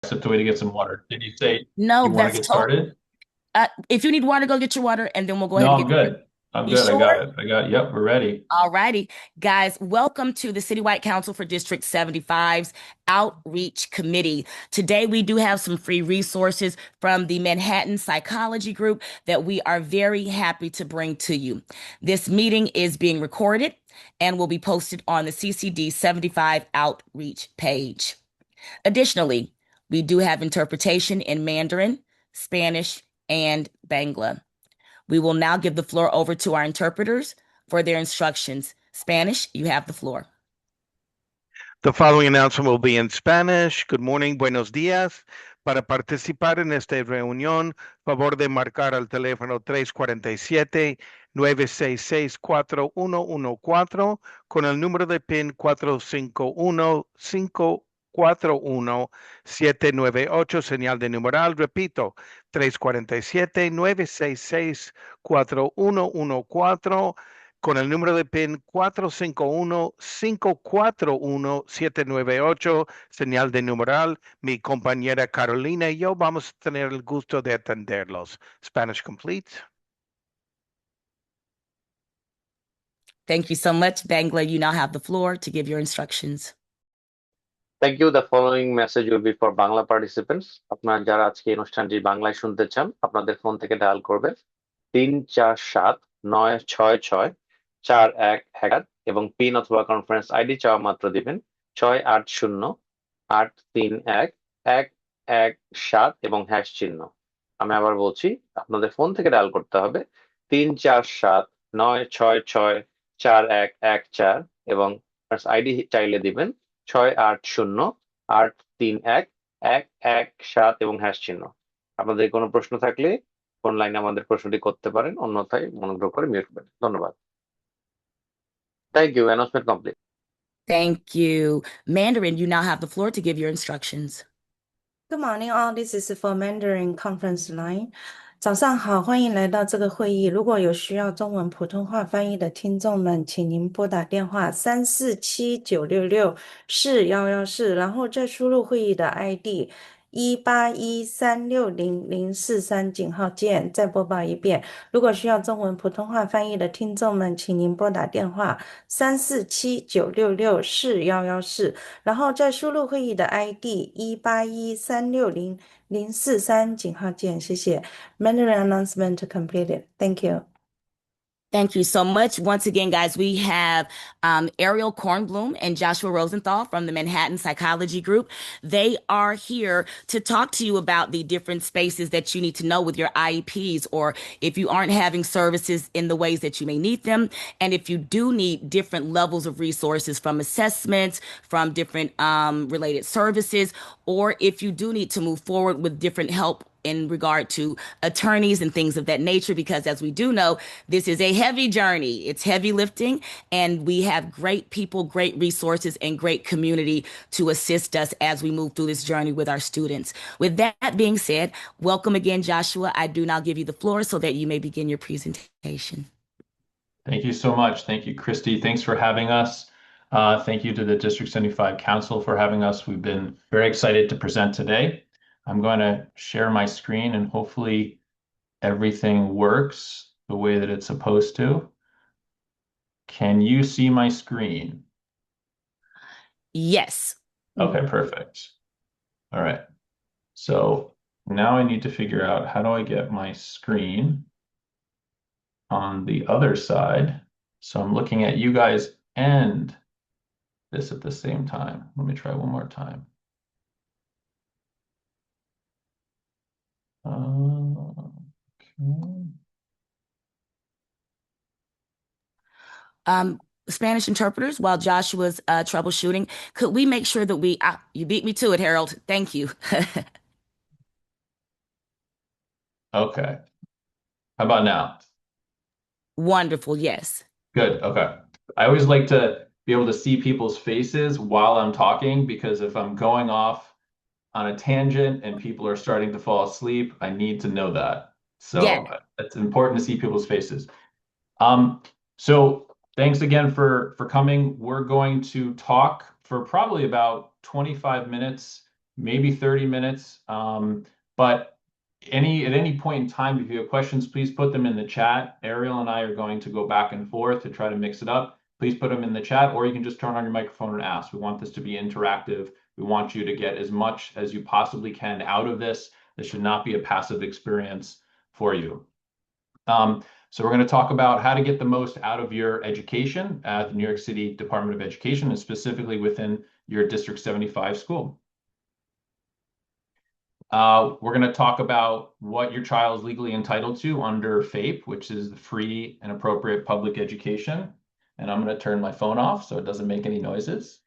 stepped away to get some water. Did you say No, you want to that's get total. started? If you need water, go get your water, and then we'll go ahead No, and I'm get started. good. I'm You good. I got sure? it. Yep, we're ready. All righty. Guys, welcome to the Citywide Council for District 75's Outreach Committee. Today, we do have some free resources from the Manhattan Psychology Group that we are very happy to bring to you. This meeting is being recorded and will be posted on the CCD 75 Outreach page. Additionally, we do have interpretation in Mandarin, Spanish, and Bangla. We will now give the floor over to our interpreters for their instructions. Spanish, you have the floor. The following announcement will be in Spanish. Good morning, buenos días. Para participar en esta reunión, favor de marcar al teléfono 347-966-4114 con el número de PIN 451-541-798, señal de numeral. Repito, 347-966-4114 con el número de PIN 451-541-798, señal de numeral. Mi compañera Carolina y yo vamos a tener el gusto de atenderlos. Spanish complete. Thank you so much. Bangla, you now have the floor to give your instructions. Thank you. The following message will be for Bangla participants. আপনারা যারা আজকে এই অনুষ্ঠানটি বাংলায় শুনতে চান, আপনাদের phone থেকে ডায়াল করবেন 347-966-4111 এবং পিন অথবা কনফারেন্স আইডি চাওয়া মাত্র দিবেন 680-831-117 এবং হ্যাশ চিহ্ন। আমি আবার বলছি, আপনাদের ফোন থেকে ডায়াল করতে হবে 347-966-4114 এবং আইডি চাইলে দিবেন 680-831-117 এবং হ্যাশ চিহ্ন। আপনাদের কোনো প্রশ্ন থাকলে ফোন লাইনে আমাদের প্রশ্নটি করতে পারেন, অন্যথায় মনোযোগ করে মিউট করবেন। ধন্যবাদ। Thank you. Announcement complete. Thank you. Mandarin, you now have the floor to give your instructions. Good morning, all. This is for Mandarin conference line. 早上好，欢迎来到这个会议。如果有需要中文普通话翻译的听众们，请您拨打电话347-966-4114，然后再输入会议的 ID 181-360-043井号键，再播报一遍。如果需要中文普通话翻译的听众们，请您拨打电话347-966-4114，然后再输入会议的 ID 181-360-043井号键。谢谢。Mandarin announcement completed. Thank you. Thank you so much. Once again, guys, we have Ariel Kornblum and Joshua Rosenthal from the Manhattan Psychology Group. They are here to talk to you about the different spaces that you need to know with your IEPs, or if you aren't having services in the ways that you may need them. And if you do need different levels of resources from assessments, from different related services, or if you do need to move forward with different help in regard to attorneys and things of that nature, because as we do know, this is a heavy journey. It's heavy lifting, and we have great people, great resources, and great community to assist us as we move through this journey with our students. With that being said, welcome again, Joshua. I do now give you the floor so that you may begin your presentation. Thank you so much. Thank you, Christy. Thanks for having us. Thank you to the District 75 Council for having us. We've been very excited to present today. I'm going to share my screen and hopefully everything works the way that it's supposed to. Can you see my screen? Yes. Okay, perfect. All right. So now I need to figure out, how do I get my screen on the other side? So I'm looking at you guys and this at the same time. Let me try one more time. Okay. Spanish interpreters, while Joshua's troubleshooting, could we make sure that you beat me to it, Harold. Thank you. Okay. How about now? Wonderful. Yes. Good. Okay. I always like to be able to see people's faces while I'm talking, because if I'm going off on a tangent and people are starting to fall asleep, I need to know that. So Yeah. it's important to see people's faces. So thanks again for coming. We're going to talk for probably about 25 minutes maybe 30 minutes. But at any point in time, if you have questions, please put them in the chat. Ariel and I are going to go back and forth to try to mix it up. Please put them in the chat, or you can just turn on your microphone and ask. We want this to be interactive. We want you to get as much as you possibly can out of this. This should not be a passive experience for you. So we're going to talk about how to get the most out of your education at the New York City Department of Education, and specifically within your District 75 school. We're going to talk about what your child is legally entitled to under FAPE, which is the Free and Appropriate Public Education. And I'm going to turn my phone off so it doesn't make any noises.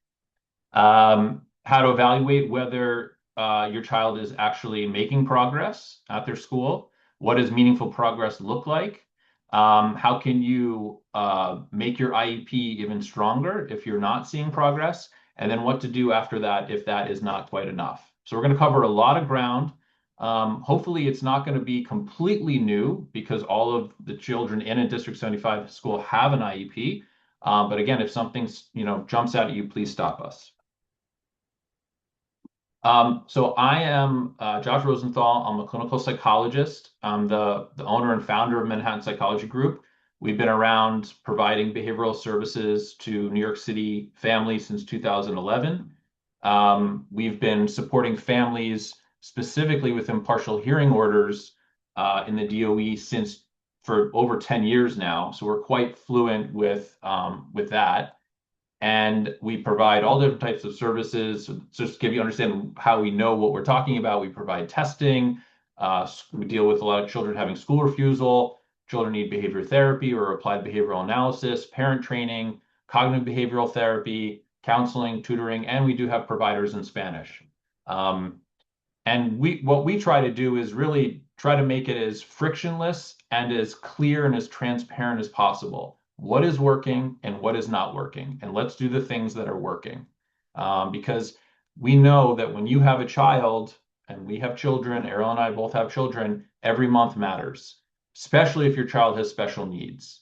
How to evaluate whether your child is actually making progress at their school. What does meaningful progress look like? How can you make your IEP even stronger if you're not seeing progress? And then what to do after that if that is not quite enough. So we're going to cover a lot of ground. Hopefully it's not going to be completely new because all of the children in a District 75 school have an IEP. But again, if something jumps out at you, please stop us. So I am Josh Rosenthal. I'm a clinical psychologist. I'm the owner and founder of Manhattan Psychology Group. We've been around providing behavioral services to New York City families since 2011. We've been supporting families specifically with partial hearing orders in the DOE for over 10 years now. So we're quite fluent with that. And we provide all different types of services. So just to give you understand how we know what we're talking about, we provide testing. We deal with a lot of children having school refusal. Children need behavior therapy or applied behavioral analysis, parent training, cognitive behavioral therapy, counseling, tutoring, and we do have providers in Spanish. And what we try to do is really try to make it as frictionless and as clear and as transparent as possible. What is working and what is not working? And let's do the things that are working. Because we know that when you have a child, and we have children, Ariel and I both have children, every month matters, especially if your child has special needs.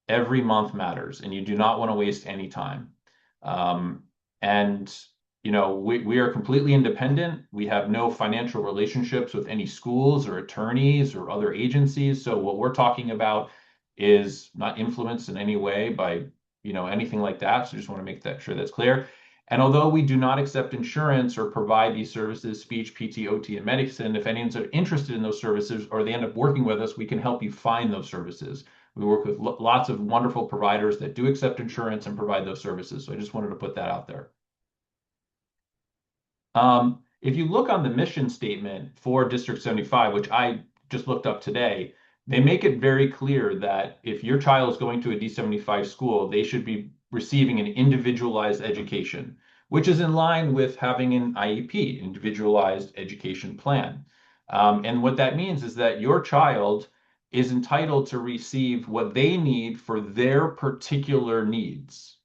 Every month matters, and you do not want to waste any time. And we are completely independent. We have no financial relationships with any schools or attorneys or other agencies. So what we're talking about is not influenced in any way by anything like that. So just want to make sure that's clear. And although we do not accept insurance or provide these services, speech, PT, OT, and medicine, if anyone's interested in those services or they end up working with us, we can help you find those services. We work with lots of wonderful providers that do accept insurance and provide those services. So I just wanted to put that out there. If you look on the mission statement for District 75, which I just looked up today, they make it very clear that if your child is going to a D75 school, they should be receiving an individualized education, which is in line with having an IEP, individualized education plan. And what that means is that your child is entitled to receive what they need for their particular needs,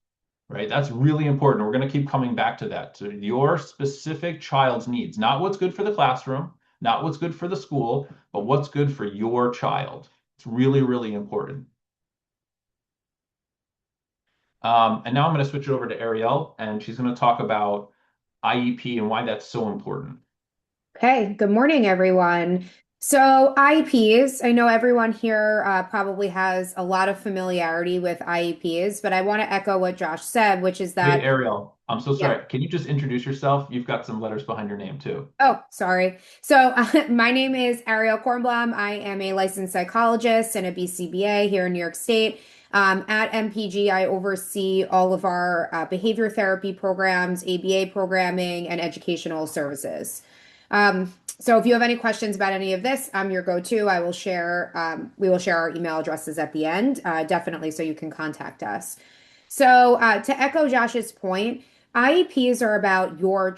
right? That's really important. We're going to keep coming back to that, to your specific child's needs, not what's good for the classroom, not what's good for the school, but what's good for your child. It's really, really important. And now I'm going to switch it over to Ariel, and she's going to talk about IEP and why that's so important. Okay, good morning, everyone. So IEPs, I know everyone here probably has a lot of familiarity with IEPs, but I want to echo what Josh said, which is that— Hey, Ariel, I'm so sorry. Yeah. Can you just introduce yourself? You've got some letters behind your name too. Oh, sorry. So my name is Ariel Kornblum. I am a licensed psychologist and a BCBA here in New York State. At MPG, I oversee all of our behavior therapy programs, ABA programming, and educational services. So if you have any questions about any of this, I'm your go-to. We will share our email addresses at the end, definitely, so you can contact us. So to echo Josh's point, IEPs are about your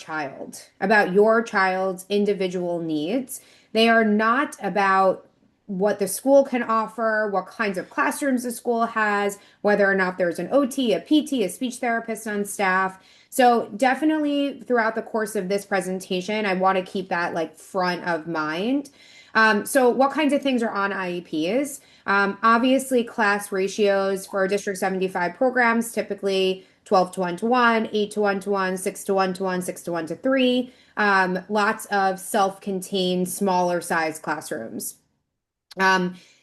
child's individual needs. They are not about what the school can offer, what kinds of classrooms the school has, whether or not there's an OT, a PT, a speech therapist on staff. So definitely throughout the course of this presentation, I want to keep that front of mind. So what kinds of things are on IEPs? Obviously, class ratios for District 75 programs typically 12 to 1 to 1, 8 to 1 to 1, 6 to 1 to 1, 6 to 1 to 3. Lots of self-contained, smaller size classrooms.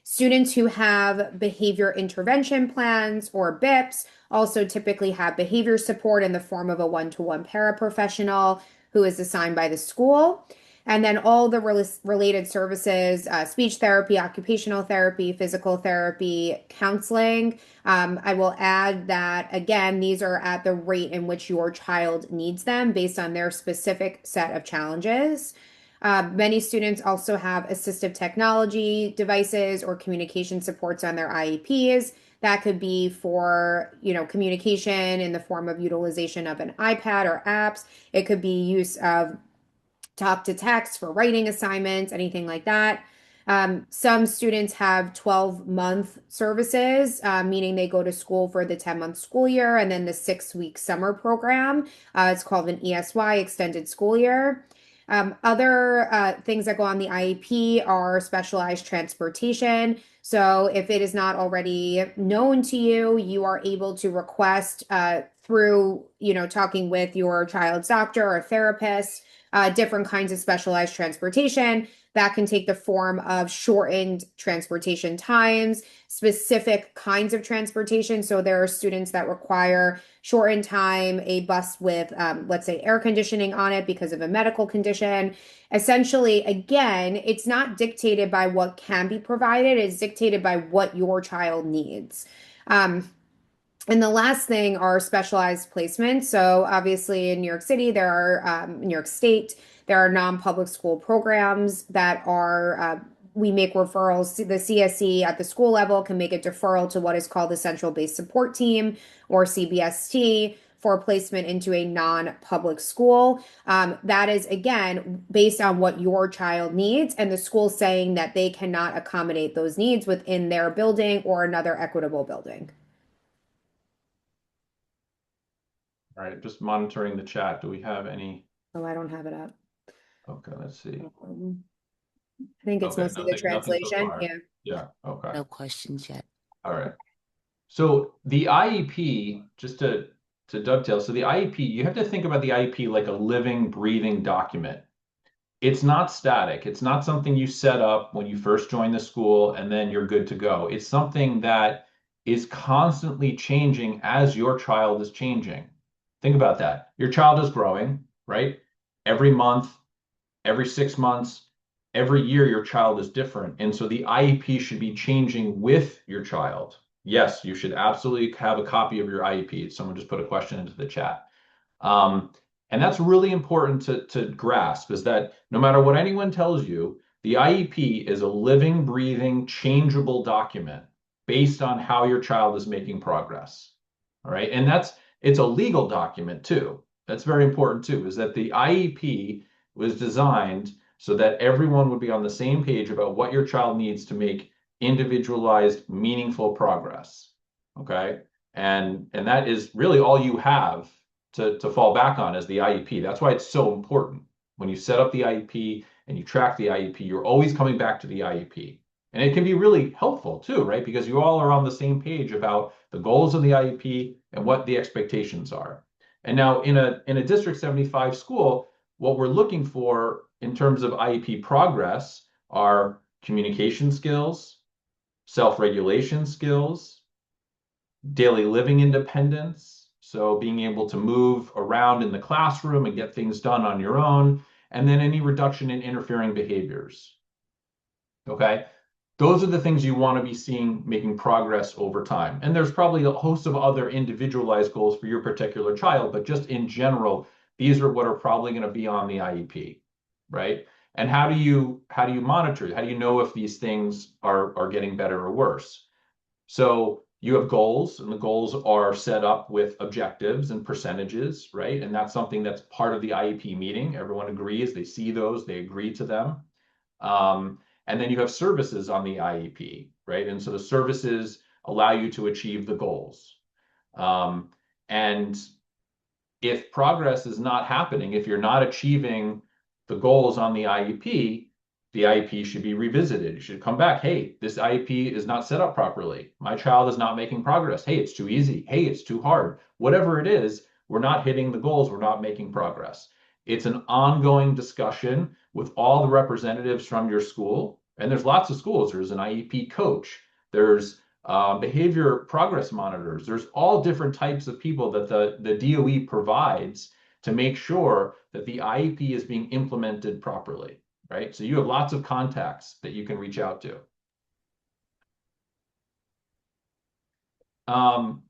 Students who have behavior intervention plans or BIPs also typically have behavior support in the form of a one-to-one paraprofessional who is assigned by the school. And then all the related services, speech therapy, occupational therapy, physical therapy, counseling. I will add that, again, these are at the rate in which your child needs them based on their specific set of challenges. Many students also have assistive technology devices or communication supports on their IEPs. That could be for, communication in the form of utilization of an iPad or apps. It could be use of talk to text for writing assignments, anything like that. Some students have 12-month services, meaning they go to school for the 10-month school year and then the 6-week summer program. It's called an ESY, extended school year. Other things that go on the IEP are specialized transportation. So if it is not already known to you, you are able to request through, talking with your child's doctor or therapist, different kinds of specialized transportation. That can take the form of shortened transportation times, specific kinds of transportation. So there are students that require shortened time, a bus with, let's say, air conditioning on it because of a medical condition. Essentially, again, it's not dictated by what can be provided, it's dictated by what your child needs. And the last thing are specialized placements. So obviously in New York City, there are, New York State, there are non-public school programs that are, we make referrals. The CSE at the school level can make a deferral to what is called the Central Based Support Team, or CBST, for placement into a non-public school. That is, again, based on what your child needs, and the school saying that they cannot accommodate those needs within their building or another equitable building. All right, just monitoring the chat. Do we have any? Oh, I don't have it up. Okay, let's see. I think it's Okay, mostly the nothing so translation. far. Yeah. Yeah, okay. No questions yet. All right. So the IEP, just to dovetail, so the IEP, you have to think about the IEP like a living, breathing document. It's not static. It's not something you set up when you first join the school and then you're good to go. It's something that is constantly changing as your child is changing. Think about that. Your child is growing, right? Every month, every 6 months, every year, your child is different. And so the IEP should be changing with your child. Yes, you should absolutely have a copy of your IEP. Someone just put a question into the chat. And that's really important to grasp, is that no matter what anyone tells you, the IEP is a living, breathing, changeable document based on how your child is making progress. All right. And it's a legal document too. That's very important too, is that the IEP was designed so that everyone would be on the same page about what your child needs to make individualized, meaningful progress. Okay. And that is really all you have to fall back on is the IEP. That's why it's so important. When you set up the IEP and you track the IEP, you're always coming back to the IEP. And it can be really helpful too, right? Because you all are on the same page about the goals of the IEP and what the expectations are. And now in a District 75 school, what we're looking for in terms of IEP progress are communication skills, self-regulation skills, daily living independence, so being able to move around in the classroom and get things done on your own, and then any reduction in interfering behaviors. Okay, those are the things you want to be seeing making progress over time. And there's probably a host of other individualized goals for your particular child, but just in general, these are what are probably going to be on the IEP, right? And how do you monitor? How do you know if these things are getting better or worse? So you have goals, and the goals are set up with objectives and percentages, right? And that's something that's part of the IEP meeting. Everyone agrees, they see those, they agree to them. And then you have services on the IEP, right? And so the services allow you to achieve the goals. And if progress is not happening, if you're not achieving the goals on the IEP, the IEP should be revisited. You should come back. Hey, this IEP is not set up properly. My child is not making progress. Hey, it's too easy. Hey, it's too hard. Whatever it is, we're not hitting the goals. We're not making progress. It's an ongoing discussion with all the representatives from your school. And there's lots of schools. There's an IEP coach. There's behavior progress monitors. There's all different types of people that the DOE provides to make sure that the IEP is being implemented properly, right? So you have lots of contacts that you can reach out to. Errol,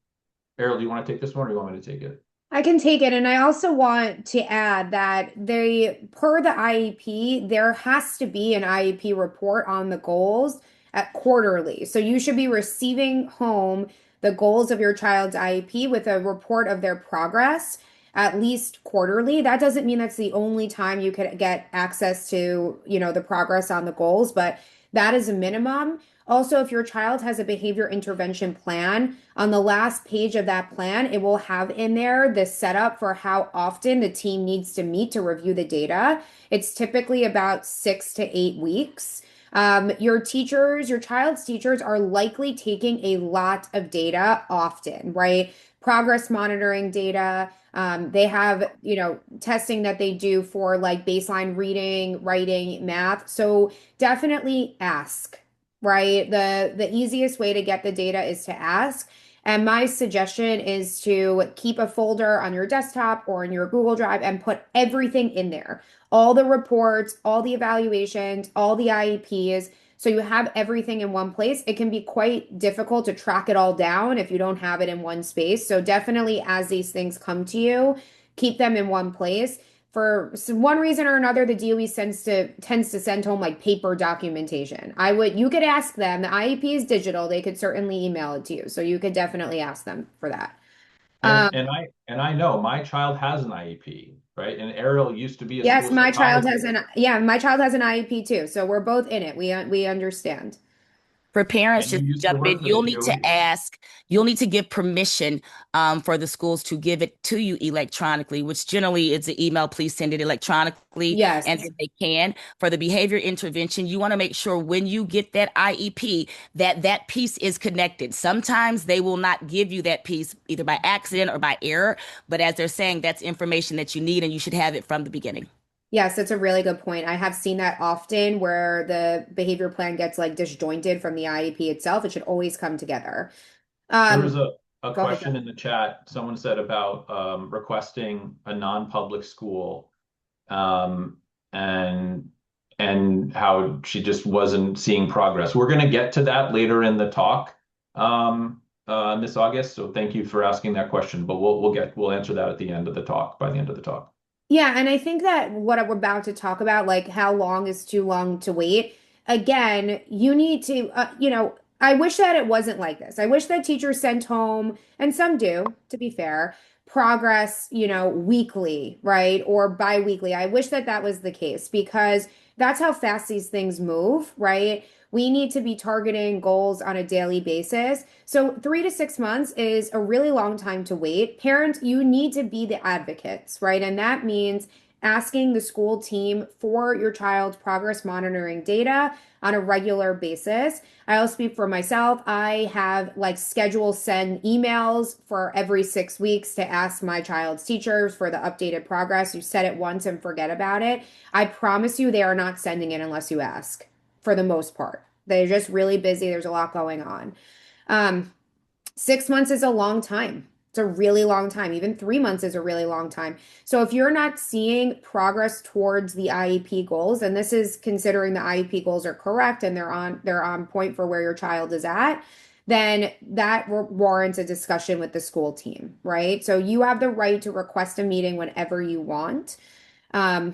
do you want to take this one or do you want me to take it? I can take it. And I also want to add that per the IEP, there has to be an IEP report on the goals at quarterly. So you should be receiving home the goals of your child's IEP with a report of their progress at least quarterly. That doesn't mean that's the only time you could get access to, the progress on the goals, but that is a minimum. Also, if your child has a behavior intervention plan, on the last page of that plan, it will have in there the setup for how often the team needs to meet to review the data. It's typically about 6 to 8 weeks. Your child's teachers are likely taking a lot of data often, right? Progress monitoring data. They have, testing that they do for like baseline reading, writing, math. So definitely ask, right? The easiest way to get the data is to ask. And my suggestion is to keep a folder on your desktop or in your Google Drive and put everything in there. All the reports, all the evaluations, all the IEPs. So you have everything in one place. It can be quite difficult to track it all down if you don't have it in one space. So definitely as these things come to you, keep them in one place. For one reason or another, the DOE tends to send home like paper documentation. You could ask them. The IEP is digital. They could certainly email it to you. So you could definitely ask them for that. And I know my child has an IEP, right? And Errol used to be a Yes, school my child has psychologist. my child has an IEP too. So we're both in it. We understand. For parents, And you just to used to jump in, work for the you'll need to give permission for the schools to give it to you electronically, which generally is an email. Please send it electronically. Yes. And if they can. For the behavior intervention, you want to make sure when you get that IEP that piece is connected. Sometimes they will not give you that piece either by accident or by error, but as they're saying, that's information that you need and you should have it from the beginning. Yes, that's a really good point. I have seen that often where the behavior plan gets like disjointed from the IEP itself. It should always come together. There was a Go ahead, question in the chat. Someone said about requesting a non-public school and how she just wasn't seeing progress. We're going to get to that later in the talk, Miss August. So thank you for asking that question. But we'll answer that at the end of the talk, by the end of the talk. Yeah, and I think that what we're about to talk about, like how long is too long to wait, again, you need to, I wish that it wasn't like this. I wish that teachers sent home, and some do, to be fair, progress, weekly, right? Or bi-weekly. I wish that that was the case because that's how fast these things move, right? We need to be targeting goals on a daily basis. So 3 to 6 months is a really long time to wait. Parents, you need to be the advocates, right? And that means asking the school team for your child's progress monitoring data on a regular basis. I'll speak for myself. I have like schedule send emails for every 6 weeks to ask my child's teachers for the updated progress. You set it once and forget about it. I promise you they are not sending it unless you ask. For the most part. They're just really busy. There's a lot going on. 6 months is a long time. It's a really long time. Even 3 months is a really long time. So if you're not seeing progress towards the IEP goals, and this is considering the IEP goals are correct and they're on point for where your child is at, then that warrants a discussion with the school team, right? So you have the right to request a meeting whenever you want. I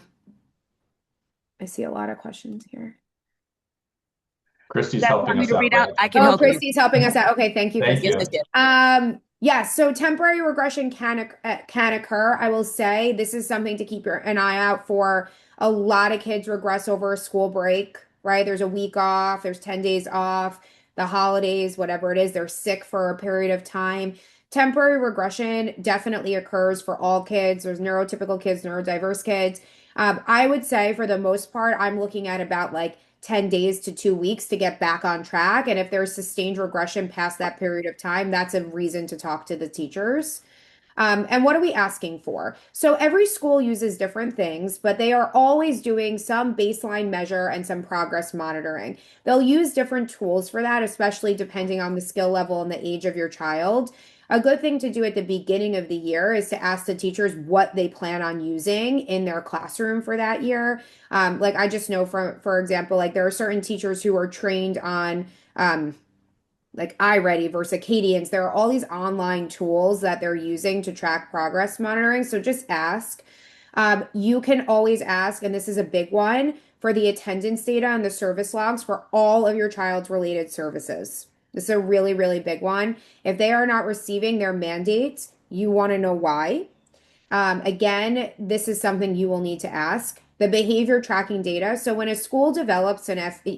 see a lot of questions here. Christy's That's helping for me us to out. read out. Right? I can help you. Christy's helping us out. Okay, thank you, Thank Christy. you. Yes. Yes, so temporary regression can occur. I will say this is something to keep an eye out for. A lot of kids regress over a school break, right? There's a week off, there's 10 days off, the holidays, whatever it is, they're sick for a period of time. Temporary regression definitely occurs for all kids. There's neurotypical kids, neurodiverse kids. I would say for the most part, I'm looking at about like 10 days to 2 weeks to get back on track. And if there's sustained regression past that period of time, that's a reason to talk to the teachers. And what are we asking for? So every school uses different things, but they are always doing some baseline measure and some progress monitoring. They'll use different tools for that, especially depending on the skill level and the age of your child. A good thing to do at the beginning of the year is to ask the teachers what they plan on using in their classroom for that year. Like I just know for example, like there are certain teachers who are trained on like iReady versus Acadians. There are all these online tools that they're using to track progress monitoring. So just ask. You can always ask, and this is a big one, for the attendance data and the service logs for all of your child's related services. This is a really, really big one. If they are not receiving their mandates, you want to know why. Again, this is something you will need to ask. The behavior tracking data. So when a school develops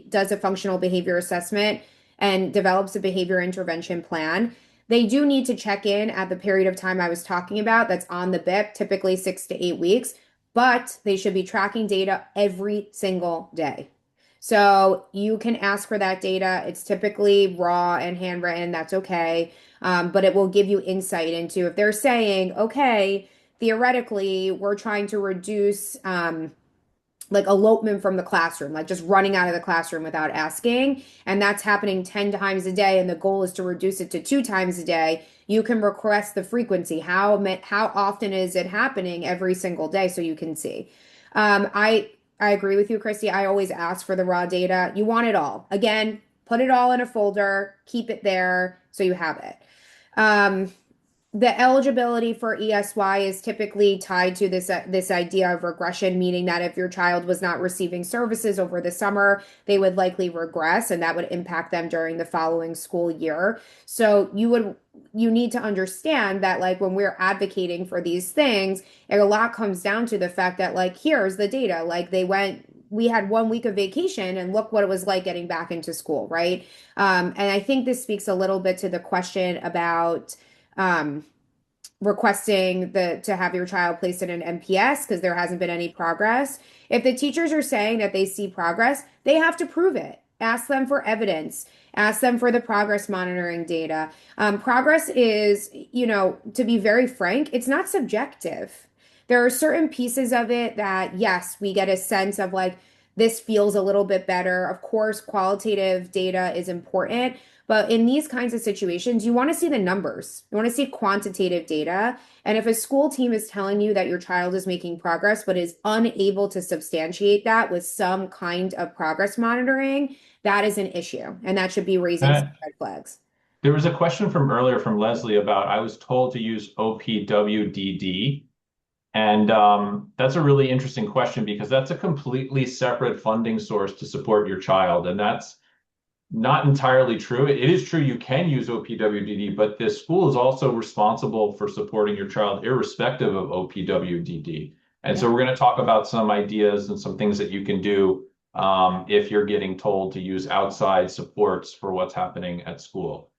does a functional behavior assessment and develops a behavior intervention plan, they do need to check in at the period of time I was talking about that's on the BIP, typically 6 to 8 weeks, but they should be tracking data every single day. So you can ask for that data. It's typically raw and handwritten. That's okay. But it will give you insight into if they're saying, okay, theoretically, we're trying to reduce like elopement from the classroom, like just running out of the classroom without asking. And that's happening 10 times a day. And the goal is to reduce it to 2 times a day. You can request the frequency. How often is it happening every single day so you can see? I agree with you, Christy. I always ask for the raw data. You want it all. Again, put it all in a folder, keep it there so you have it. The eligibility for ESY is typically tied to this idea of regression, meaning that if your child was not receiving services over the summer, they would likely regress, and that would impact them during the following school year. So you need to understand that, like, when we're advocating for these things, a lot comes down to the fact that, like, here's the data. Like, we had 1 week of vacation and look what it was like getting back into school, right? And I think this speaks a little bit to the question about requesting to have your child placed in an MPS because there hasn't been any progress. If the teachers are saying that they see progress, they have to prove it. Ask them for evidence. Ask them for the progress monitoring data. Progress is, to be very frank, it's not subjective. There are certain pieces of it that, yes, we get a sense of like, this feels a little bit better. Of course, qualitative data is important, but in these kinds of situations, you want to see the numbers. You want to see quantitative data. And if a school team is telling you that your child is making progress, but is unable to substantiate that with some kind of progress monitoring, that is an issue. And that should be raising some red flags. There was a question from earlier from Leslie about, I was told to use OPWDD. And that's a really interesting question because that's a completely separate funding source to support your child. And that's not entirely true. It is true you can use OPWDD, but the school is also responsible for supporting your child irrespective of OPWDD. And so we're going to talk about some ideas and some things that you can do if you're getting told to use outside supports for what's happening at school.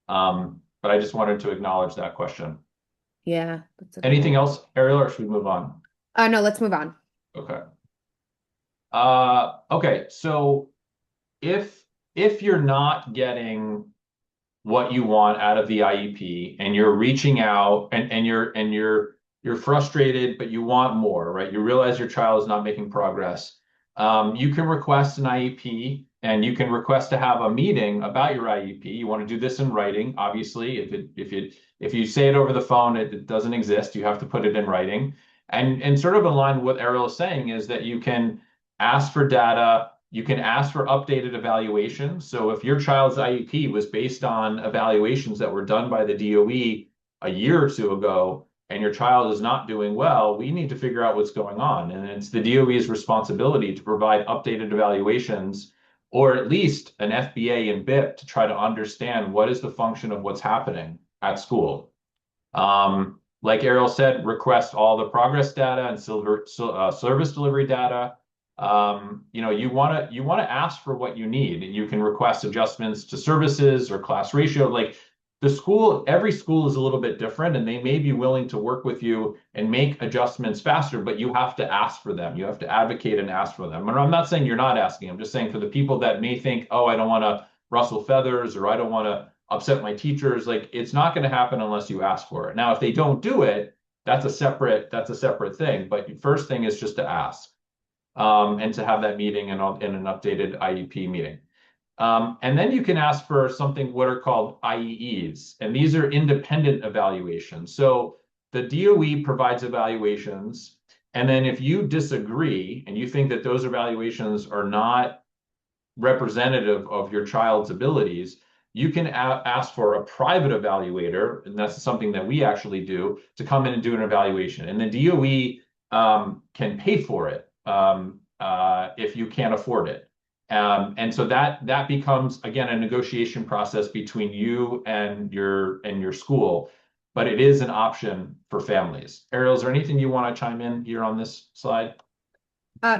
But I just wanted to acknowledge that question. Yeah. Anything else, Ariel, or should we move on? No, let's move on. Okay. Okay. So if you're not getting what you want out of the IEP and you're reaching out and you're frustrated, but you want more, right? You realize your child is not making progress. You can request an IEP and you can request to have a meeting about your IEP. You want to do this in writing, obviously. If you say it over the phone, it doesn't exist. You have to put it in writing. And sort of in line with what Ariel is saying is that you can ask for data. You can ask for updated evaluations. So if your child's IEP was based on evaluations that were done by the DOE a year or two ago, and your child is not doing well, we need to figure out what's going on. And it's the DOE's responsibility to provide updated evaluations, or at least an FBA and BIP to try to understand what is the function of what's happening at school. Like Ariel said, request all the progress data and service delivery data. You want to ask for what you need, and you can request adjustments to services or class ratio. Like every school is a little bit different, and they may be willing to work with you and make adjustments faster, but you have to ask for them. You have to advocate and ask for them. And I'm not saying you're not asking. I'm just saying for the people that may think, oh, I don't want to rustle feathers, or I don't want to upset my teachers, like, it's not going to happen unless you ask for it. Now, if they don't do it, that's a separate thing. But the first thing is just to ask, and to have that meeting and an updated IEP meeting. And then you can ask for something what are called IEEs, and these are independent evaluations. So the DOE provides evaluations, and then if you disagree and you think that those evaluations are not representative of your child's abilities, you can ask for a private evaluator, and that's something that we actually do, to come in and do an evaluation. And the DOE can pay for it if you can't afford it. And so that becomes, again, a negotiation process between you and your school, but it is an option for families. Ariel, is there anything you want to chime in here on this slide?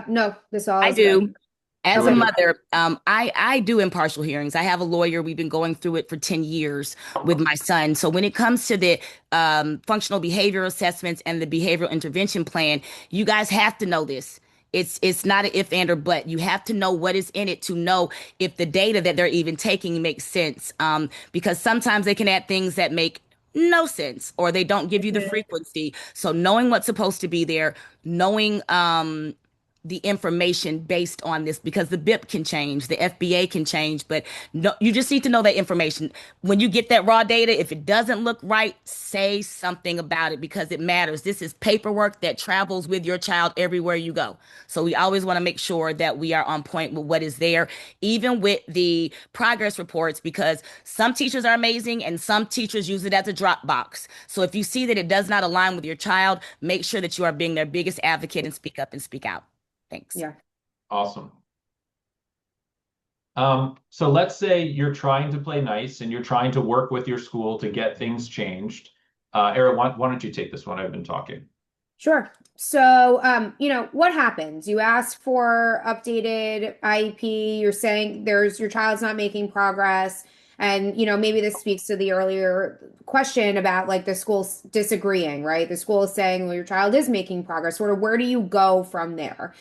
No, this all I is good. do. As a mother, I do impartial hearings. I have a lawyer. We've been going through it for 10 years with my son. So when it comes to the functional behavior assessments and the behavioral intervention plan, you guys have to know this. It's not an if, and, or but. You have to know what is in it to know if the data that they're even taking makes sense. Because sometimes they can add things that make no sense, or they don't give you the frequency. So knowing what's supposed to be there, knowing the information based on this, because the BIP can change, the FBA can change, but no, you just need to know that information. When you get that raw data, if it doesn't look right, say something about it, because it matters. This is paperwork that travels with your child everywhere you go. So we always want to make sure that we are on point with what is there, even with the progress reports, because some teachers are amazing and some teachers use it as a drop box. So if you see that it does not align with your child, make sure that you are being their biggest advocate and speak up and speak out. Thanks. Yeah. Awesome. So let's say you're trying to play nice and you're trying to work with your school to get things changed. Ariel, why don't you take this one? I've been talking. Sure. So, what happens? You ask for updated IEP, you're saying your child's not making progress. And, maybe this speaks to the earlier question about like the school's disagreeing, right? The school is saying, well, your child is making progress. Sort of where do you go from there?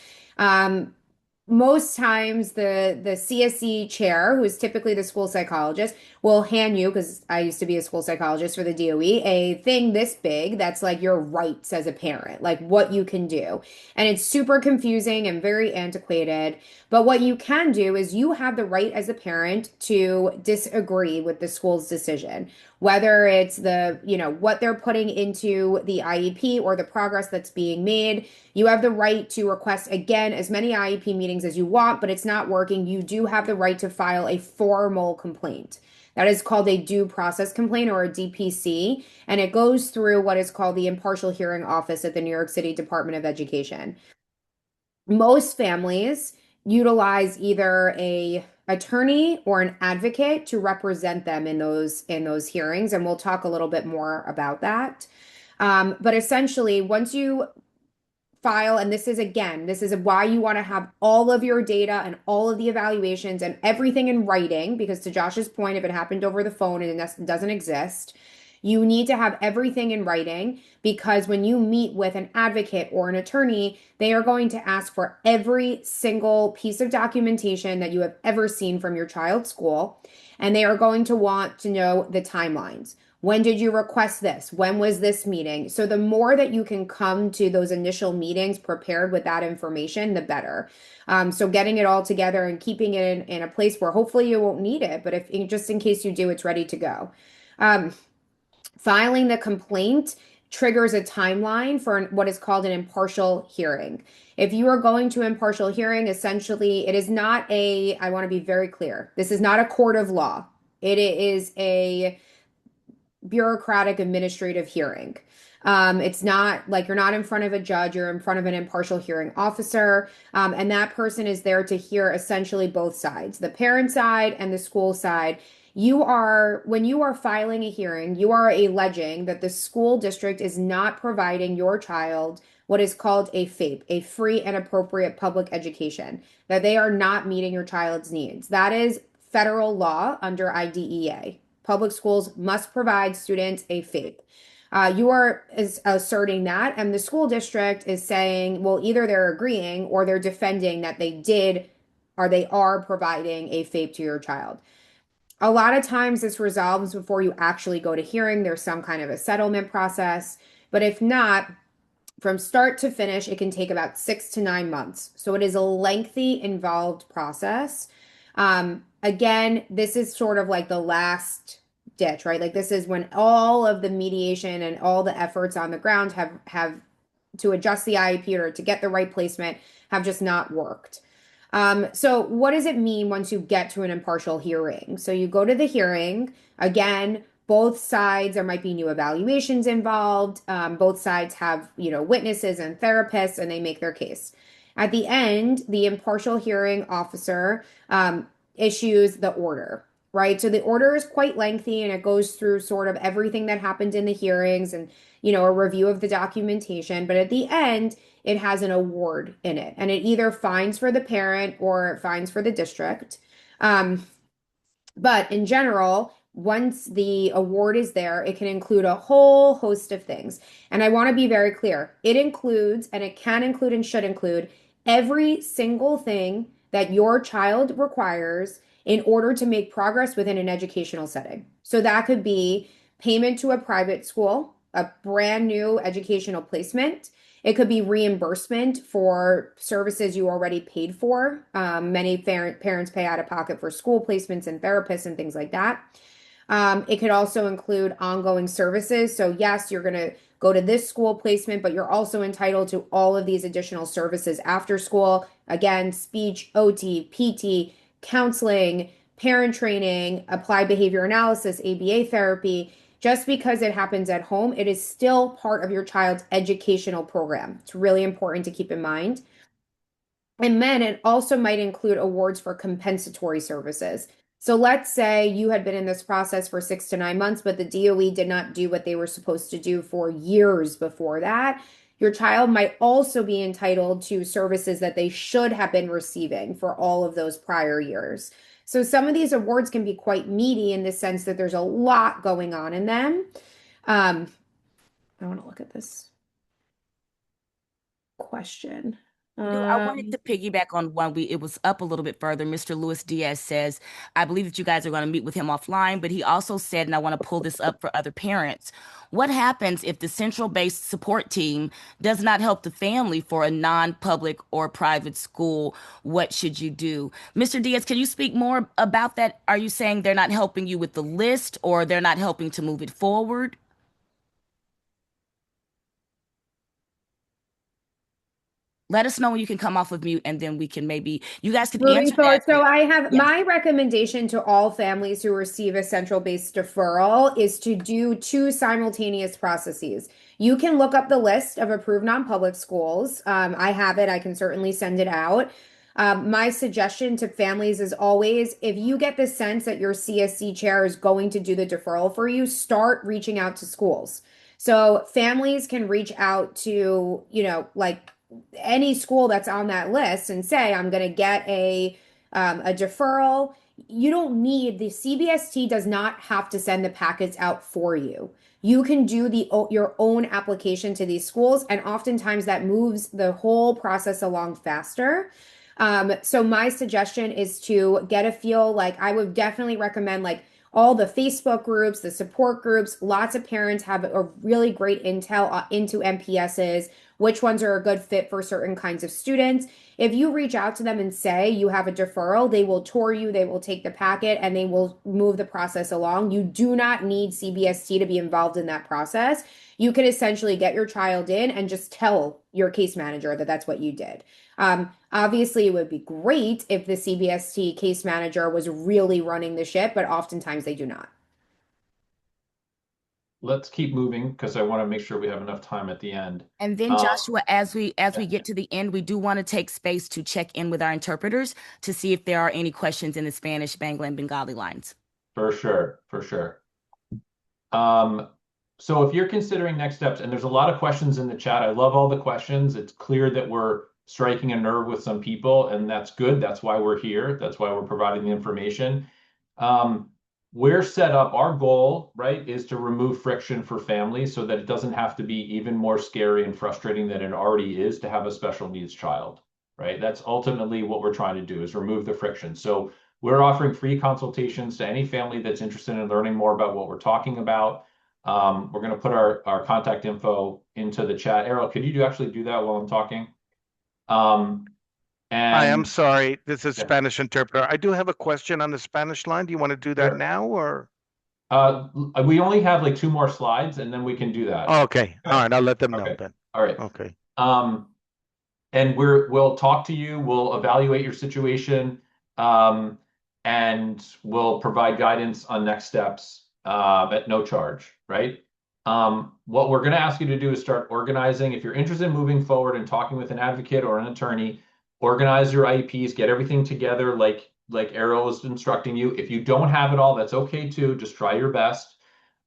Most times the CSE chair, who is typically the school psychologist, will hand you, because I used to be a school psychologist for the DOE, a thing this big that's like your rights as a parent, like what you can do. And it's super confusing and very antiquated. But what you can do is you have the right as a parent to disagree with the school's decision, whether it's what they're putting into the IEP or the progress that's being made. You have the right to request, again, as many IEP meetings as you want, but it's not working. You do have the right to file a formal complaint. That is called a due process complaint, or a DPC, and it goes through what is called the impartial hearing office at the New York City Department of Education. Most families utilize either a attorney or an advocate to represent them in those hearings, and we'll talk a little bit more about that. But essentially, once you file, and this is why you want to have all of your data and all of the evaluations and everything in writing, because to Josh's point, if it happened over the phone and it doesn't exist, you need to have everything in writing, because when you meet with an advocate or an attorney, they are going to ask for every single piece of documentation that you have ever seen from your child's school, and they are going to want to know the timelines. When did you request this? When was this meeting? So the more that you can come to those initial meetings prepared with that information, the better. So getting it all together and keeping it in a place where hopefully you won't need it, but just in case you do, it's ready to go. Filing the complaint triggers a timeline for what is called an impartial hearing. If you are going to impartial hearing, essentially, it is not I want to be very clear, this is not a court of law. It is a bureaucratic administrative hearing. It's not like you're not in front of a judge, you're in front of an impartial hearing officer, and that person is there to hear essentially both sides, the parent side and the school side. When you are filing a hearing, you are alleging that the school district is not providing your child what is called a FAPE, a free and appropriate public education, that they are not meeting your child's needs. That is federal law under IDEA, public schools must provide students a FAPE. You are asserting that, and the school district is saying, well, either they're agreeing or they're defending that they did or they are providing a FAPE to your child. A lot of times this resolves before you actually go to hearing. There's some kind of a settlement process, but if not, from start to finish, it can take about 6 to 9 months. So it is a lengthy, involved process. Again, this is sort of like the last ditch, right? Like this is when all of the mediation and all the efforts on the ground have to adjust the IEP or to get the right placement have just not worked. So what does it mean once you get to an impartial hearing? So you go to the hearing, again, both sides, there might be new evaluations involved. Both sides have, witnesses and therapists, and they make their case. At the end, the impartial hearing officer issues the order, right? So the order is quite lengthy, and it goes through sort of everything that happened in the hearings and, a review of the documentation. But at the end, it has an award in it, and it either fines for the parent or it fines for the district. But in general, once the award is there, it can include a whole host of things. And I want to be very clear. It includes, and it can include and should include, every single thing that your child requires in order to make progress within an educational setting. So that could be payment to a private school, a brand new educational placement. It could be reimbursement for services you already paid for. Many parents pay out of pocket for school placements and therapists and things like that. It could also include ongoing services. So yes, you're going to go to this school placement, but you're also entitled to all of these additional services after school. Again, speech, OT, PT, counseling, parent training, applied behavior analysis, ABA therapy. Just because it happens at home, it is still part of your child's educational program. It's really important to keep in mind. And then it also might include awards for compensatory services. So let's say you had been in this process for 6 to 9 months, but the DOE did not do what they were supposed to do for years before that. Your child might also be entitled to services that they should have been receiving for all of those prior years. So some of these awards can be quite meaty in the sense that there's a lot going on in them. I want to look at this question. I wanted to piggyback on one. It was up a little bit further. Mr. Luis Diaz says, I believe that you guys are going to meet with him offline, but he also said, and I want to pull this up for other parents. What happens if the central-based support team does not help the family for a non-public or private school? What should you do? Mr. Diaz, can you speak more about that? Are you saying they're not helping you with the list, or they're not helping to move it forward? Let us know when you can come off of mute, and then we can you guys can answer that. So I have my recommendation to all families who receive a central-based deferral is to do 2 simultaneous processes. You can look up the list of approved non-public schools. I have it. I can certainly send it out. My suggestion to families is always, if you get the sense that your CSC chair is going to do the deferral for you, start reaching out to schools. So families can reach out to, like any school that's on that list and say, I'm going to get a deferral. You don't need, the CBST does not have to send the packets out for you. You can do your own application to these schools, and oftentimes that moves the whole process along faster. So my suggestion is to get a feel. Like, I would definitely recommend like all the Facebook groups, the support groups. Lots of parents have a really great intel into MPSs, which ones are a good fit for certain kinds of students. If you reach out to them and say you have a deferral, they will tour you, they will take the packet, and they will move the process along. You do not need CBST to be involved in that process. You can essentially get your child in and just tell your case manager that that's what you did. Obviously, it would be great if the CBST case manager was really running the ship, but oftentimes they do not. Let's keep moving because I want to make sure we have enough time at the end. And then Joshua, as we get to the end, we do want to take space to check in with our interpreters to see if there are any questions in the Spanish, Bangla, and Bengali lines. For sure. So if you're considering next steps, and there's a lot of questions in the chat, I love all the questions. It's clear that we're striking a nerve with some people, and that's good. That's why we're here. That's why we're providing the information. we're set up, our goal, right, is to remove friction for families so that it doesn't have to be even more scary and frustrating than it already is to have a special needs child, right? That's ultimately what we're trying to do, is remove the friction. So we're offering free consultations to any family that's interested in learning more about what we're talking about. We're going to put our contact info into the chat. Errol, could you actually do that while I'm talking? Hi, I'm And sorry. This is yeah. Spanish interpreter. I do have a question on the Spanish line. Do you want to do that Sure. now or? We only have like 2 more slides, and then we can do that. Okay. All right. I'll let them know Okay. then. All right. Okay. And we'll talk to you, we'll evaluate your situation, and we'll provide guidance on next steps at no charge, right? What we're going to ask you to do is start organizing. If you're interested in moving forward and talking with an advocate or an attorney, organize your IEPs, get everything together like Errol was instructing you. If you don't have it all, that's okay too. Just try your best.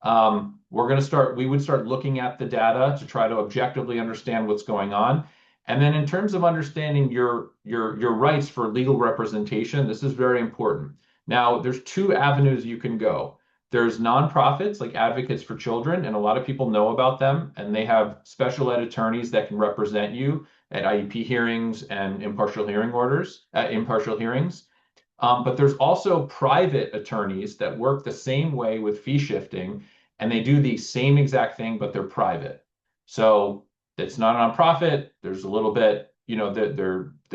We would start looking at the data to try to objectively understand what's going on. And then in terms of understanding your rights for legal representation, this is very important. Now, there's 2 avenues you can go. There's nonprofits like Advocates for Children, and a lot of people know about them, and they have special ed attorneys that can represent you at IEP hearings and impartial hearings. But there's also private attorneys that work the same way with fee shifting, and they do the same exact thing, but they're private. So it's not a nonprofit. There's a little bit, they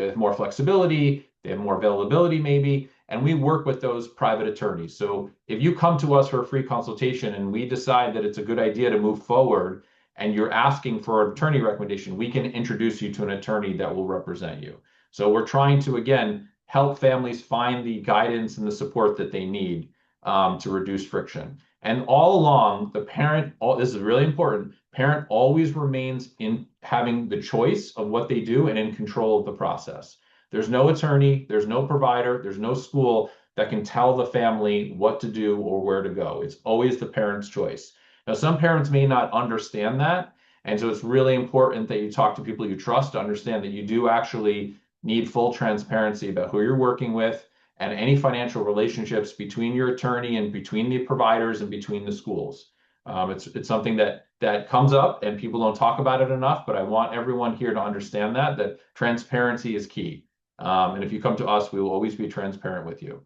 have more flexibility, they have more availability maybe, and we work with those private attorneys. So if you come to us for a free consultation and we decide that it's a good idea to move forward and you're asking for an attorney recommendation, we can introduce you to an attorney that will represent you. So we're trying to, again, help families find the guidance and the support that they need to reduce friction. And all along, the parent, this is really important, parent always remains in having the choice of what they do and in control of the process. There's no attorney, there's no provider, there's no school that can tell the family what to do or where to go. It's always the parent's choice. Now, some parents may not understand that, and so it's really important that you talk to people you trust to understand that you do actually need full transparency about who you're working with and any financial relationships between your attorney and between the providers and between the schools. It's something that comes up and people don't talk about it enough, but I want everyone here to understand that transparency is key. And if you come to us, we will always be transparent with you.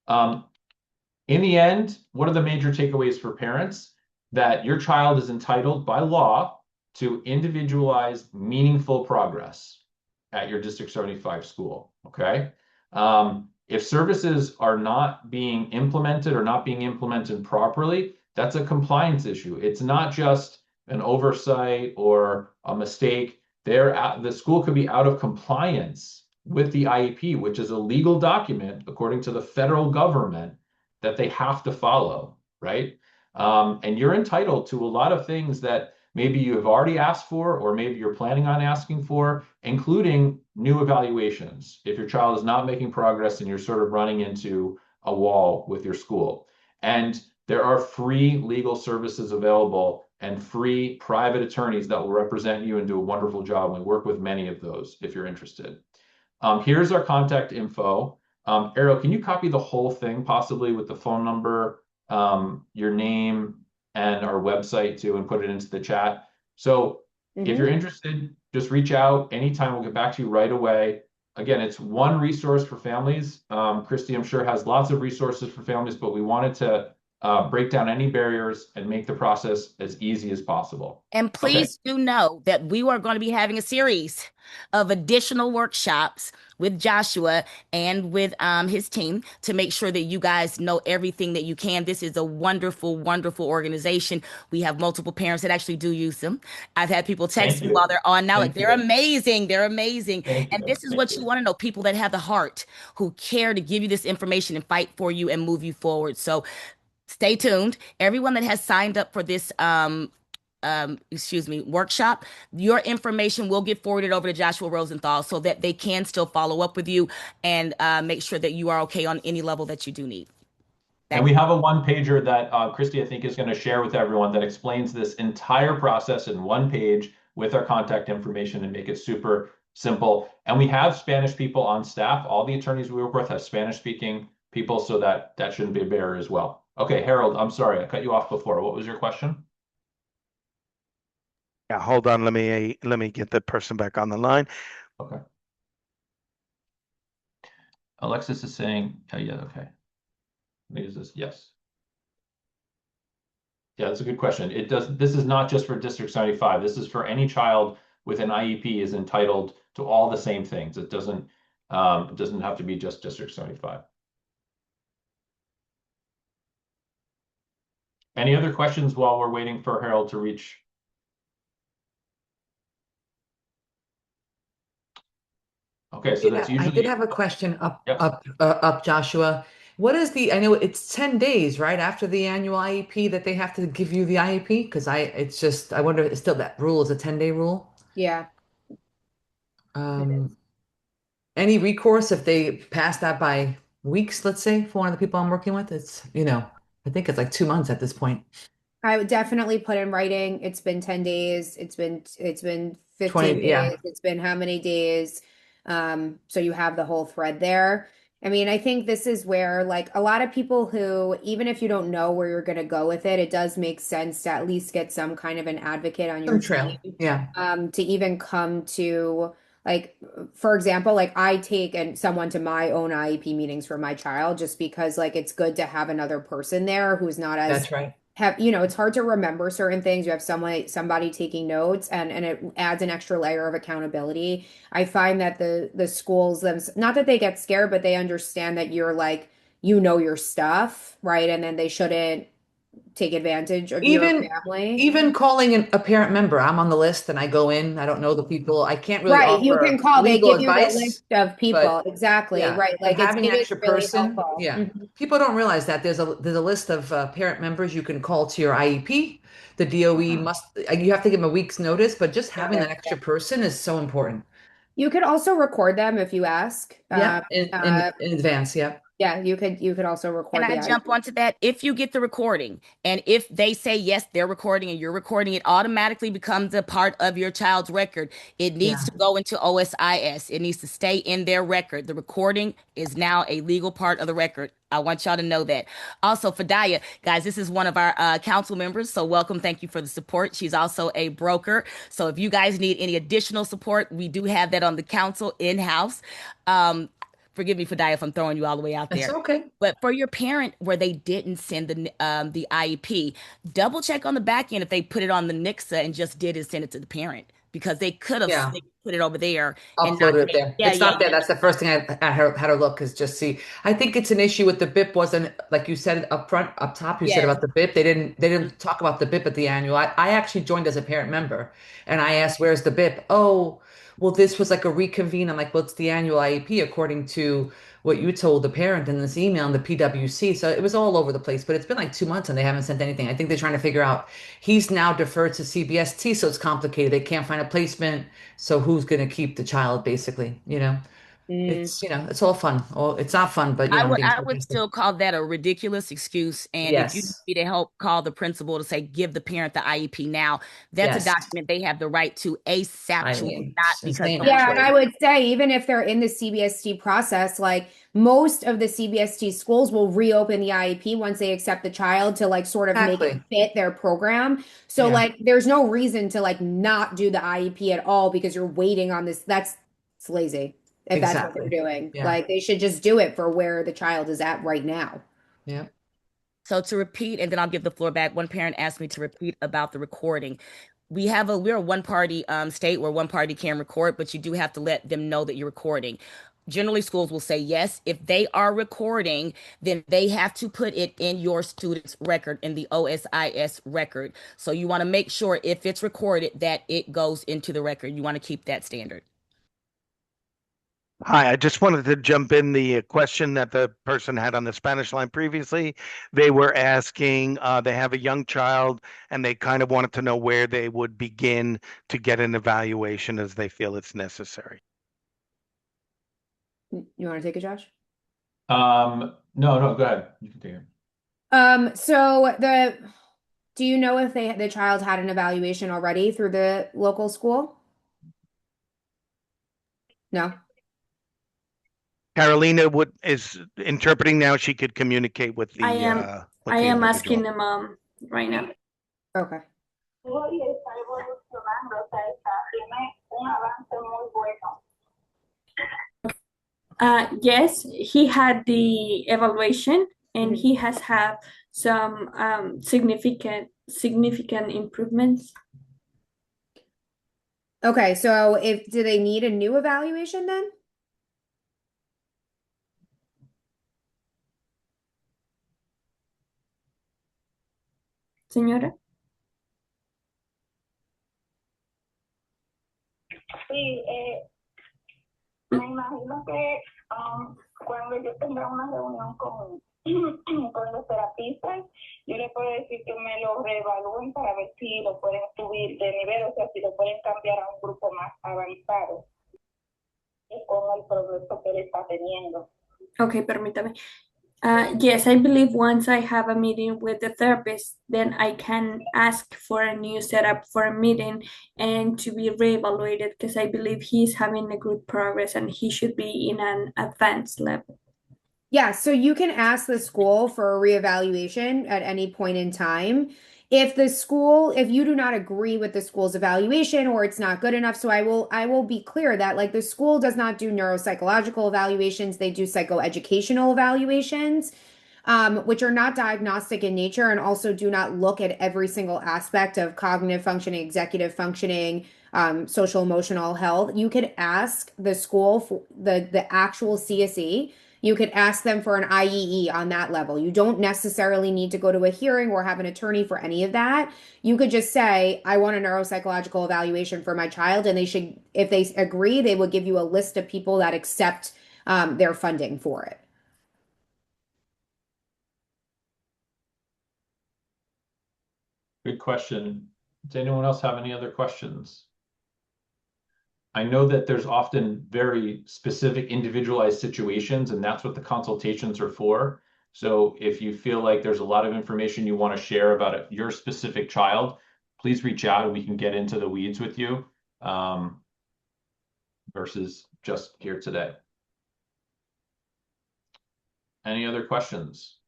In the end, what are the major takeaways for parents? That your child is entitled by law to individualized, meaningful progress at your District 75 school, okay? If services are not being implemented or not being implemented properly, that's a compliance issue. It's not just an oversight or a mistake. The school could be out of compliance with the IEP, which is a legal document, according to the federal government, that they have to follow, right? And you're entitled to a lot of things that maybe you have already asked for, or maybe you're planning on asking for, including new evaluations. If your child is not making progress and you're sort of running into a wall with your school. And there are free legal services available and free private attorneys that will represent you and do a wonderful job. We work with many of those if you're interested. Here's our contact info. Errol, can you copy the whole thing possibly with the phone number, your name, and our website too, and put it into the chat? So if you're interested, just reach out anytime. We'll get back to you right away. Again, it's one resource for families. Christy, I'm sure, has lots of resources for families, but we wanted to break down any barriers and make the process as easy as possible. And please do know that we are going to be having a series of additional workshops with Joshua and with his team to make sure that you guys know everything that you can. This is a wonderful, wonderful organization. We have multiple parents that actually do use them. I've had people text me while they're on now, like, they're amazing. They're amazing. And this is what you want to know, people that have the heart, who care to give you this information and fight for you and move you forward. So stay tuned. Everyone that has signed up for this workshop, your information will get forwarded over to Joshua Rosenthal so that they can still follow up with you and make sure that you are okay on any level that you do need. And we have a one-pager that Christy, I think, is going to share with everyone that explains this entire process in one page with our contact information and make it super simple. And we have Spanish people on staff. All the attorneys we work with have Spanish-speaking people, so that shouldn't be a barrier as well. Okay, Harold, I'm sorry, I cut you off before. What was your question? Yeah, hold on. Let me get that person back on the line. Okay. Alexis is saying, oh, yeah, okay. Use this, yes. Yeah, that's a good question. This is not just for District 75. This is for any child with an IEP is entitled to all the same things. It doesn't have to be just District 75. Any other questions while we're waiting for Harold to reach? Okay, so that's I usually. did have a question Yep. up, Joshua. What is I know it's 10 days, right, after the annual IEP that they have to give you the IEP? Because I wonder, it's still that rule is a 10-day rule. Yeah. Any recourse if they pass that by weeks, let's say, for one of the people I'm working with? I think it's like 2 months at this point. I would definitely put in writing, it's been 10 days, it's been 15 20, yeah. days, it's been how many days. So you have the whole thread there. I mean, I think this is where like a lot of people who, even if you don't know where you're going to go with it, it does make sense to at least get some kind of an advocate on your Some trail, team, yeah. to even come to like, for example, like I take someone to my own IEP meetings for my child just because like it's good to have another person there who's not as That's right. it's hard to remember certain things. You have somebody taking notes and it adds an extra layer of accountability. I find that the schools not that they get scared, but they understand that you're like, your stuff, right? And then they shouldn't take advantage of your family. Even calling a parent member, I'm on the list and I go in. I don't know the people. I can't really Right, you offer can call, they legal give you the advice, list of people. but Exactly, yeah, right. but Like having it an is extra really person, helpful. yeah. Mhm. People don't realize that there's a list of parent members you can call to your IEP. The DOE you have to give them a week's notice, but just having that extra person is so important. You could also record them if you ask. Yeah, in advance, yeah. Yeah, you could also record Can I the jump onto that? If you get the recording and if they say yes, they're recording and you're recording, it automatically becomes a part of your child's record. It needs to go into OSIS. It needs to stay in their record. The recording is now a legal part of the record. I want y'all to know that. Also, Fadaya, guys, this is one of our council members. So welcome. Thank you for the support. She's also a broker. So if you guys need any additional support, we do have that on the council in-house. Forgive me, Fadaya, if I'm throwing you all the way out there. That's okay. But for your parent where they didn't send the IEP, double check on the back end if they put it on the NICSA and just did and send it to the parent because they could have put it over there and not Uploaded it there. Yeah, It's not there. That's the first thing I had to look is just see. I think it's an issue with the BIP wasn't like you said up top. You said about the BIP. They didn't talk about the BIP at the annual. I actually joined as a parent member, and I asked, "Where's the BIP?" Oh, well, this was like a reconvene. I'm like, "What's the annual IEP according to what you told the parent in this email in the PWC?" So it was all over the place. But it's been like 2 months and they haven't sent anything. I think they're trying to figure out. He's now deferred to CBST, so it's complicated. They can't find a placement. So who's going to keep the child, basically? It's it's all fun. Well, it's not fun, but I'm being I would sarcastic. still call that a ridiculous excuse. And if you need me to help call the principal to say, give the parent the IEP now, that's a document they have the right to ASAP. Yeah, and I would say even if they're in the CBST process, like most of the CBST schools will reopen the IEP once they accept the child to like sort of make it fit their program. So like there's no reason to like not do the IEP at all because you're waiting on this. It's lazy. If that's what they're doing. Like they should just do it for where the child is at right now. Yeah. So to repeat, and then I'll give the floor back. One parent asked me to repeat about the recording. We're a one-party state where one party can record, but you do have to let them know that you're recording. Generally, schools will say yes. If they are recording, then they have to put it in your student's record, in the OSIS record. So you want to make sure if it's recorded that it goes into the record. You want to keep that standard. Hi, I just wanted to jump in the question that the person had on the Spanish line previously. They were asking, they have a young child and they kind of wanted to know where they would begin to get an evaluation as they feel it's necessary. You want to take it, Josh? No, go ahead. You can take it. So do you know if the child had an evaluation already through the local school? No. Carolina is interpreting now. She could communicate with the I am with the asking individual. them right now. Okay. Yes, he had the evaluation and he has had some significant improvements. Okay, so do they need a new evaluation then? Señora. Sí, me imagino que cuando yo tenga una reunión con los terapistas, yo le puedo decir que me lo reevalúen para ver si lo pueden subir de nivel, o sea, si lo pueden cambiar a un grupo más avanzado con el progreso que él está teniendo. Okay, permítame. Yes, I believe once I have a meeting with the therapist, then I can ask for a new setup for a meeting and to be reevaluated because I believe he's having a good progress and he should be in an advanced level. Yeah, so you can ask the school for a reevaluation at any point in time. If you do not agree with the school's evaluation or it's not good enough, so I will be clear that like the school does not do neuropsychological evaluations, they do psychoeducational evaluations, which are not diagnostic in nature and also do not look at every single aspect of cognitive functioning, executive functioning, social emotional health. You could ask the school for the actual CSE. You could ask them for an IEE on that level. You don't necessarily need to go to a hearing or have an attorney for any of that. You could just say, I want a neuropsychological evaluation for my child. And they should, if they agree, they will give you a list of people that accept their funding for it. Good question. Does anyone else have any other questions? I know that there's often very specific individualized situations, and that's what the consultations are for. So if you feel like there's a lot of information you want to share about your specific child, please reach out and we can get into the weeds with you versus just here today. Any other questions?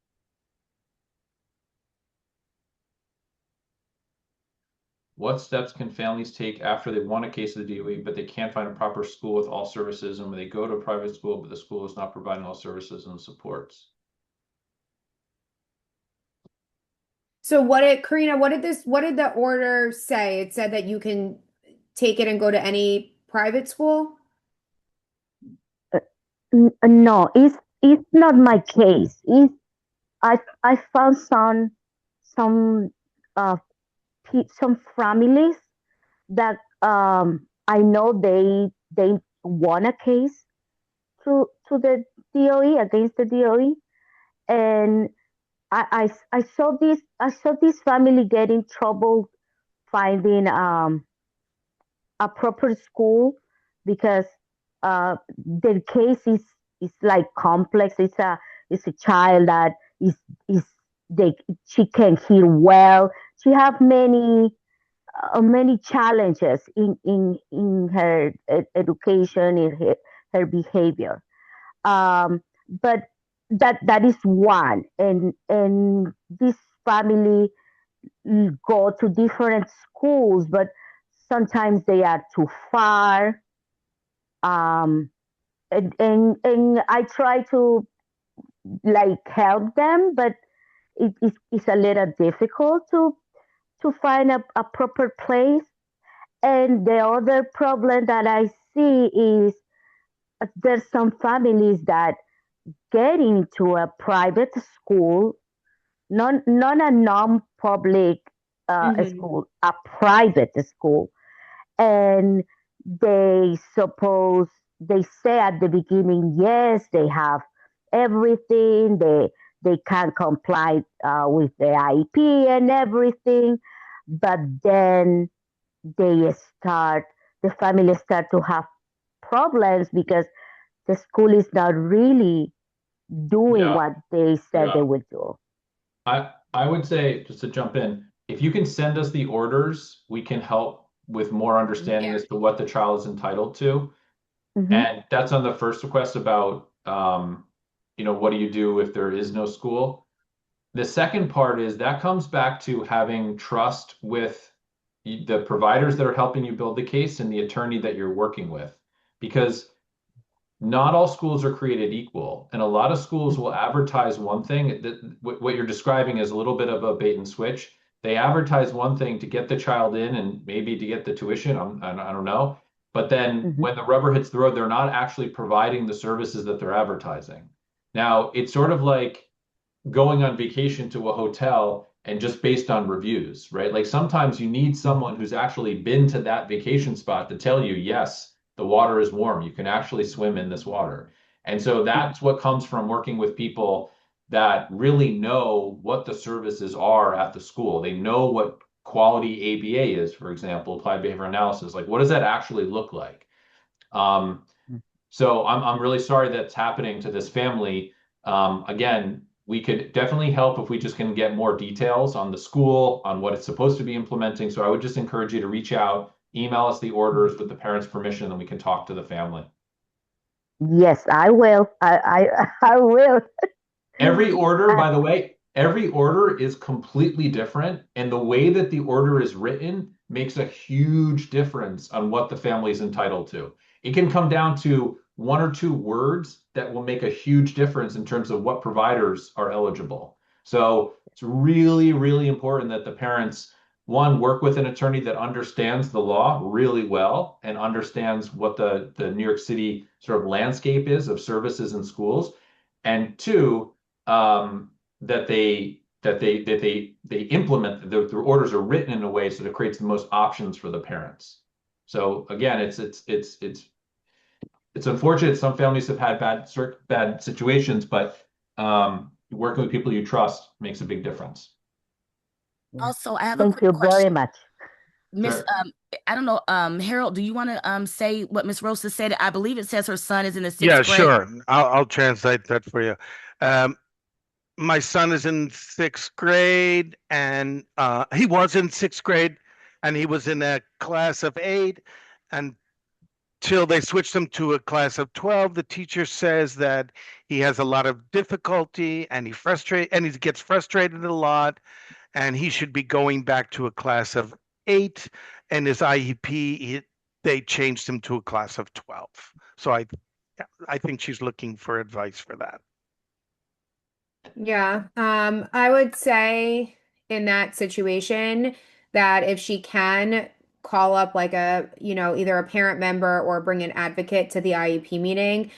What steps can families take after they want a case of the DOE, but they can't find a proper school with all services, and when they go to a private school, but the school is not providing all services and supports? So Karina, what did the order say? It said that you can take it and go to any private school? No, it's not my case. I found some families that I know they won a case to the DOE against the DOE, and I saw this family get in trouble finding a proper school because their case is like complex. It's a child that she can't hear well. She have many challenges in her education, in her behavior. But that is one, and this family go to different schools, but sometimes they are too far. And I try to like help them, but it's a little difficult to find a proper place. And the other problem that I see is there's some families that get into a private school, not a non-public school, a private school, and they say at the beginning, yes, they have everything, they can comply with the IEP and everything, but then the family start to have problems because the school is not really doing what they said they would do. I would say, just to jump in, if you can send us the orders, we can help with more understanding as to what the child is entitled to. And that's on the first request about what do you do if there is no school? The second part is that comes back to having trust with the providers that are helping you build the case and the attorney that you're working with, because not all schools are created equal, and a lot of schools will advertise one thing. What you're describing is a little bit of a bait and switch. They advertise one thing to get the child in and maybe to get the tuition. I don't know. But then when the rubber hits the road, they're not actually providing the services that they're advertising. Now, it's sort of like going on vacation to a hotel and just based on reviews, right? Like sometimes you need someone who's actually been to that vacation spot to tell you, yes, the water is warm. You can actually swim in this water. And so that's what comes from working with people that really know what the services are at the school. They know what quality ABA is, for example, applied behavior analysis. Like, what does that actually look like? So I'm really sorry that's happening to this family. Again, we could definitely help if we just can get more details on the school, on what it's supposed to be implementing. So I would just encourage you to reach out, email us the orders with the parents' permission, and we can talk to the family. Yes, I will. I will. Every order, by the way, every order is completely different. And the way that the order is written makes a huge difference on what the family is entitled to. It can come down to 1 or 2 words that will make a huge difference in terms of what providers are eligible. So it's really, really important that the parents, one, work with an attorney that understands the law really well and understands what the New York City sort of landscape is of services in schools, and two, that they implement the orders are written in a way so that it creates the most options for the parents. So again, it's unfortunate some families have had bad situations, but working with people you trust makes a big difference. Also, I have a Thank quick you question. very much. Miss, Sure. I don't know, Harold, do you want to say what Miss Rosa said? I believe it says her son is in the 6th Yeah, grade. sure. I'll translate that for you. My son is in 6th grade, and he was in 6th grade, and he was in a class of 8 until they switched him to a class of 12. The teacher says that he has a lot of difficulty and he gets frustrated a lot, and he should be going back to a class of 8. And his IEP, they changed him to a class of 12. So I think she's looking for advice for that. Yeah, I would say in that situation that if she can call up like either a parent member or bring an advocate to the IEP meeting,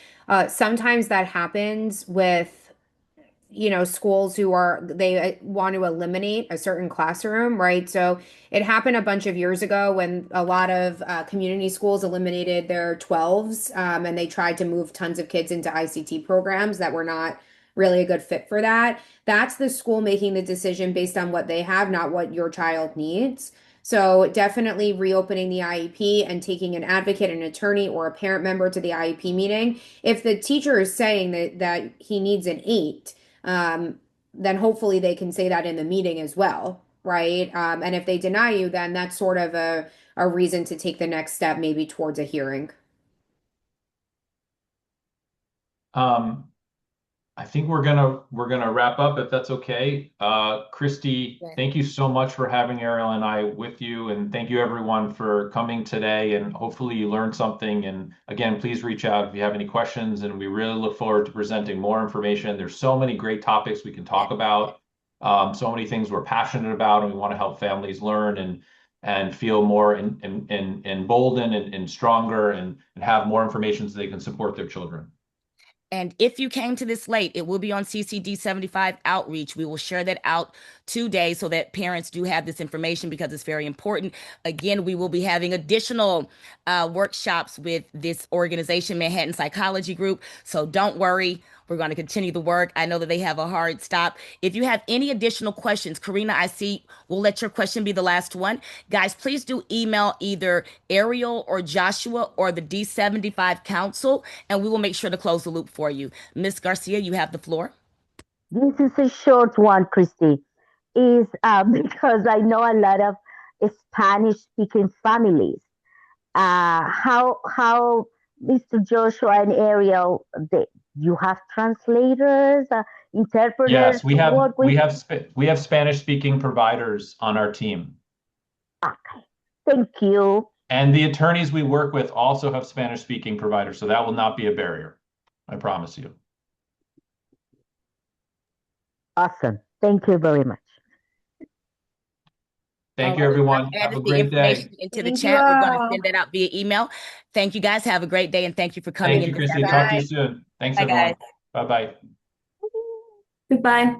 sometimes that happens with schools they want to eliminate a certain classroom, right? So it happened a bunch of years ago when a lot of community schools eliminated their 12s, and they tried to move tons of kids into ICT programs that were not really a good fit for that. That's the school making the decision based on what they have, not what your child needs. So definitely reopening the IEP and taking an advocate, an attorney, or a parent member to the IEP meeting. If the teacher is saying that he needs an 8, then hopefully they can say that in the meeting as well, right? And if they deny you, then that's sort of a reason to take the next step, maybe towards a hearing. I think we're gonna wrap up if that's okay. Christy, Yeah. thank you so much for having Ariel and I with you, and thank you everyone for coming today, and hopefully you learned something. And again, please reach out if you have any questions, and we really look forward to presenting more information. There's so many great topics we can talk about, so many things we're passionate about, and we want to help families learn and feel more emboldened and stronger and have more information so they can support their children. And if you came to this late, it will be on CCD 75 outreach. We will share that out today so that parents do have this information because it's very important. Again, we will be having additional workshops with this organization, Manhattan Psychology Group. So don't worry. We're going to continue the work. I know that they have a hard stop. If you have any additional questions, Karina, I see we'll let your question be the last one. Guys, please do email either Ariel or Joshua or the D75 Council, and we will make sure to close the loop for you. Ms. Garcia, you have the floor. This is a short one, Christy. Is because I know a lot of Spanish-speaking families. How Mr. Joshua and Ariel You have translators, interpreters Yes, we to have work with? we have Spanish-speaking providers on our team. Okay, thank you. And the attorneys we work with also have Spanish-speaking providers, so that will not be a barrier. I promise you. Awesome. Thank you very much. Thank you, All right, everyone. I've Have a added the great day. information into the Thank you chat. We're going to all. send that out via email. Thank you guys. Have a great day and thank you for coming Thank in you, this Christy. afternoon. Talk to you soon. Thanks, Bye, everyone. guys. Bye-bye. Goodbye.